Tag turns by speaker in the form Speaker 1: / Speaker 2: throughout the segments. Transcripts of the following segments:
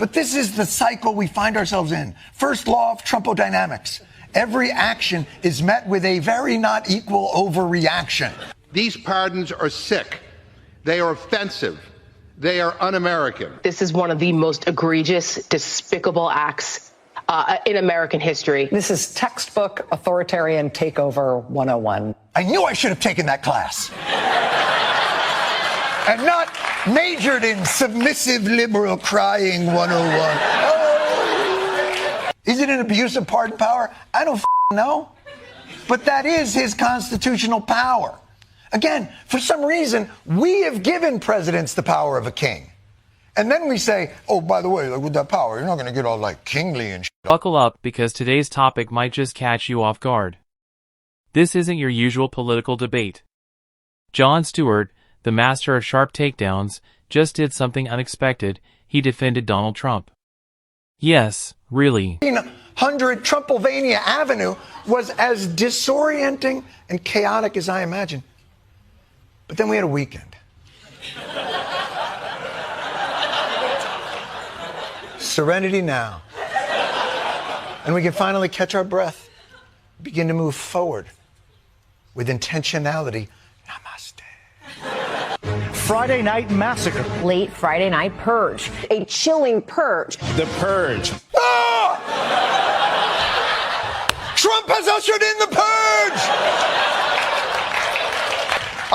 Speaker 1: But this is the cycle we find ourselves in. First law of Trumpodynamics. Every action is met with a very not equal overreaction.
Speaker 2: These pardons are sick. They are offensive. They are un-American.
Speaker 3: This is one of the most egregious, despicable acts in American history.
Speaker 4: This is textbook authoritarian takeover 101.
Speaker 1: I knew I should have taken that class. And not majored in submissive liberal crying 101. Oh. Is it an abuse of pardon power? I don't know. But that is his constitutional power. Again, for some reason, we have given presidents the power of a king. And then we say, oh, by the way, like with that power, you're not going to get all like kingly and shit.
Speaker 5: Buckle up, because today's topic might just catch you off guard. This isn't your usual political debate. Jon Stewart, the master of sharp takedowns, just did something unexpected. He defended Donald Trump. Yes, really.
Speaker 1: 100 Trumpylvania Avenue was as disorienting and chaotic as I imagined. But then we had a weekend. Serenity now. And we can finally catch our breath, begin to move forward with intentionality. Namaste.
Speaker 6: Friday night massacre.
Speaker 7: Late Friday night purge. A chilling purge.
Speaker 6: The purge.
Speaker 1: Ah! Trump has ushered in the purge!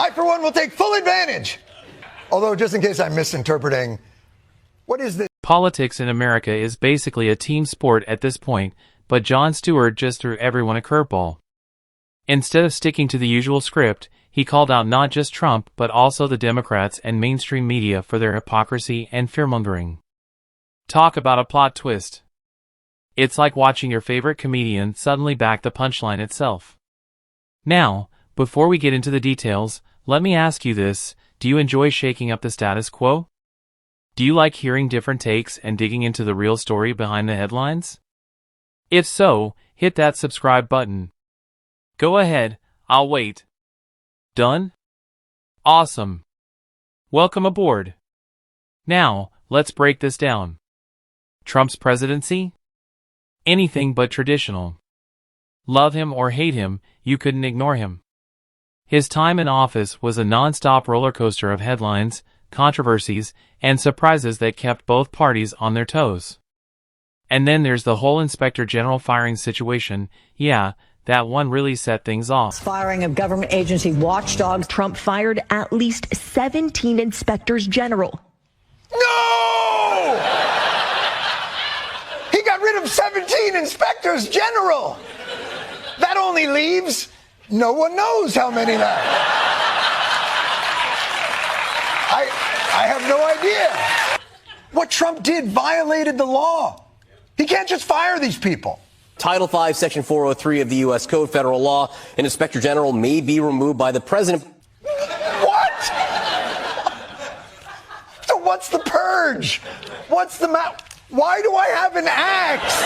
Speaker 1: I, for one, will take full advantage. Although, just in case I'm misinterpreting, what is this?
Speaker 5: Politics in America is basically a team sport at this point, but Jon Stewart just threw everyone a curveball. Instead of sticking to the usual script, he called out not just Trump but also the Democrats and mainstream media for their hypocrisy and fearmongering. Talk about a plot twist. It's like watching your favorite comedian suddenly back the punchline itself. Now, before we get into the details, let me ask you this: do you enjoy shaking up the status quo? Do you like hearing different takes and digging into the real story behind the headlines? If so, hit that subscribe button. Go ahead, I'll wait. Done? Awesome. Welcome aboard. Now, let's break this down. Trump's presidency? Anything but traditional. Love him or hate him, you couldn't ignore him. His time in office was a non-stop roller coaster of headlines, controversies, and surprises that kept both parties on their toes. And then there's the whole Inspector General firing situation. Yeah, that one really set things off.
Speaker 7: Firing of government agency watchdogs.
Speaker 8: Trump fired at least 17 inspectors general.
Speaker 1: No! He got rid of 17 inspectors general. That only leaves no one knows how many left. I have no idea. What Trump did violated the law. He can't just fire these people.
Speaker 9: Title V, Section 403 of the U.S. Code, federal law, an inspector general may be removed by the president.
Speaker 1: What? So what's the purge? What's the Why do I have an axe?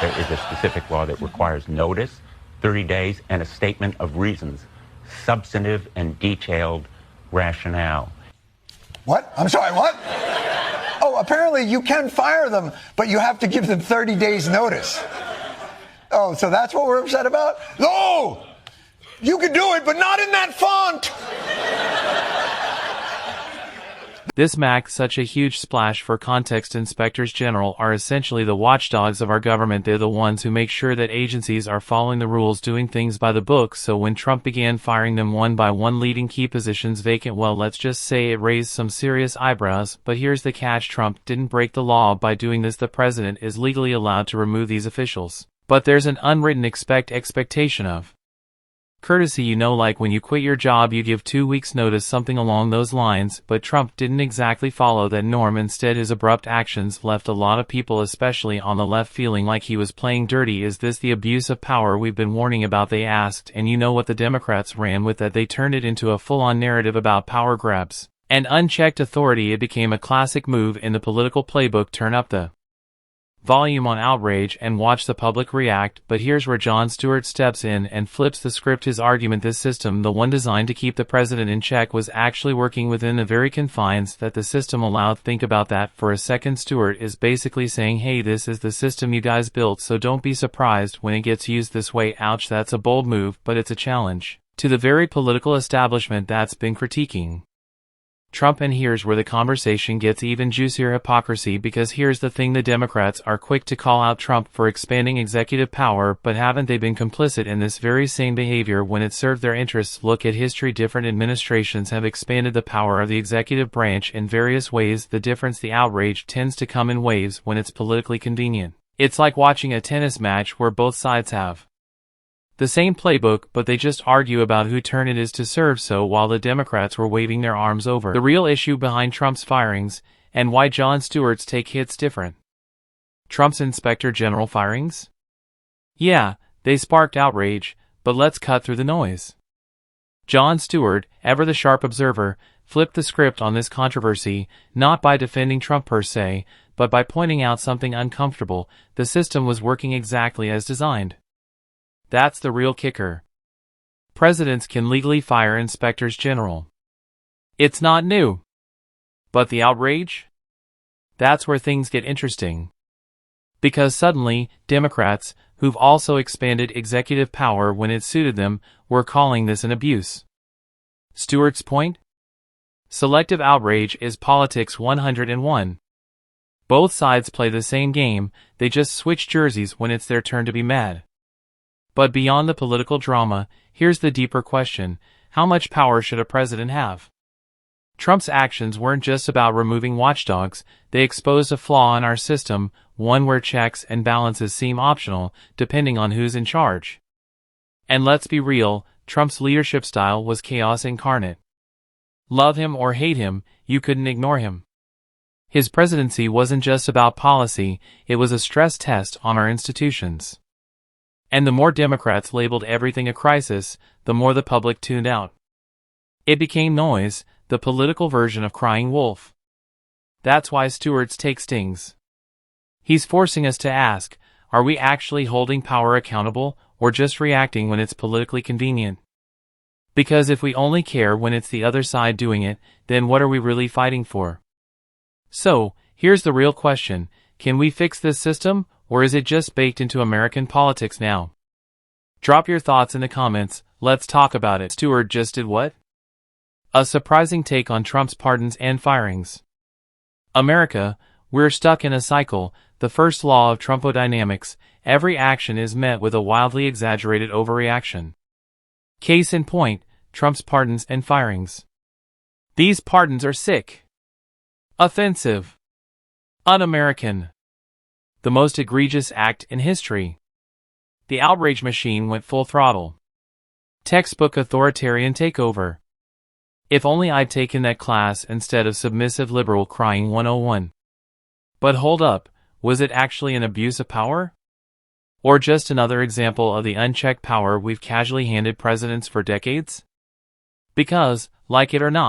Speaker 10: There is a specific law that requires notice, 30 days, and a statement of reasons, substantive and detailed rationale.
Speaker 1: What? I'm sorry, what? Oh, apparently you can fire them, but you have to give them 30 days notice. Oh, so that's what we're upset about? No! You can do it, but not in that font!
Speaker 5: This makes such a huge splash. For context, inspectors general are essentially the watchdogs of our government. They're the ones who make sure that agencies are following the rules, doing things by the book. So when Trump began firing them one by one, leaving key positions vacant, well, let's just say it raised some serious eyebrows. But here's the catch: Trump didn't break the law by doing this. The president is legally allowed to remove these officials. But there's an unwritten expectation of courtesy, like when you quit your job you give 2 weeks notice, something along those lines. But Trump didn't exactly follow that norm. Instead, his abrupt actions left a lot of people, especially on the left, feeling like he was playing dirty. Is this the abuse of power we've been warning about, they asked. And you know what the Democrats ran with? That they turned it into a full-on narrative about power grabs and unchecked authority. It became a classic move in the political playbook: turn up the volume on outrage and watch the public react, but here's where Jon Stewart steps in and flips the script. His argument: this system, the one designed to keep the president in check, was actually working within the very confines that the system allowed. Think about that for a second. Stewart is basically saying, hey, this is the system you guys built, so don't be surprised when it gets used this way. Ouch, that's a bold move, but it's a challenge to the very political establishment that's been critiquing Trump. And here's where the conversation gets even juicier: hypocrisy. Because here's the thing, the Democrats are quick to call out Trump for expanding executive power, but haven't they been complicit in this very same behavior when it served their interests? Look at history. Different administrations have expanded the power of the executive branch in various ways. The difference, the outrage tends to come in waves when it's politically convenient. It's like watching a tennis match where both sides have the same playbook, but they just argue about whose turn it is to serve. So while the Democrats were waving their arms over the real issue behind Trump's firings and why Jon Stewart's take hits different. Trump's inspector general firings? Yeah, they sparked outrage, but let's cut through the noise. Jon Stewart, ever the sharp observer, flipped the script on this controversy, not by defending Trump per se, but by pointing out something uncomfortable: the system was working exactly as designed. That's the real kicker. Presidents can legally fire inspectors general. It's not new. But the outrage? That's where things get interesting. Because suddenly, Democrats, who've also expanded executive power when it suited them, were calling this an abuse. Stewart's point? Selective outrage is politics 101. Both sides play the same game, they just switch jerseys when it's their turn to be mad. But beyond the political drama, here's the deeper question: how much power should a president have? Trump's actions weren't just about removing watchdogs, they exposed a flaw in our system, one where checks and balances seem optional, depending on who's in charge. And let's be real, Trump's leadership style was chaos incarnate. Love him or hate him, you couldn't ignore him. His presidency wasn't just about policy, it was a stress test on our institutions. And the more Democrats labeled everything a crisis, the more the public tuned out. It became noise, the political version of crying wolf. That's why Stewart's take stings. He's forcing us to ask, are we actually holding power accountable, or just reacting when it's politically convenient? Because if we only care when it's the other side doing it, then what are we really fighting for? So, here's the real question: can we fix this system, or is it just baked into American politics now? Drop your thoughts in the comments, let's talk about it. Stewart just did what? A surprising take on Trump's pardons and firings. America, we're stuck in a cycle, the first law of Trumpodynamics: every action is met with a wildly exaggerated overreaction. Case in point, Trump's pardons and firings. These pardons are sick, offensive, un-American. The most egregious act in history. The outrage machine went full throttle. Textbook authoritarian takeover. If only I'd taken that class instead of submissive liberal crying 101. But hold up, was it actually an abuse of power? Or just another example of the unchecked power we've casually handed presidents for decades? Because, like it or not,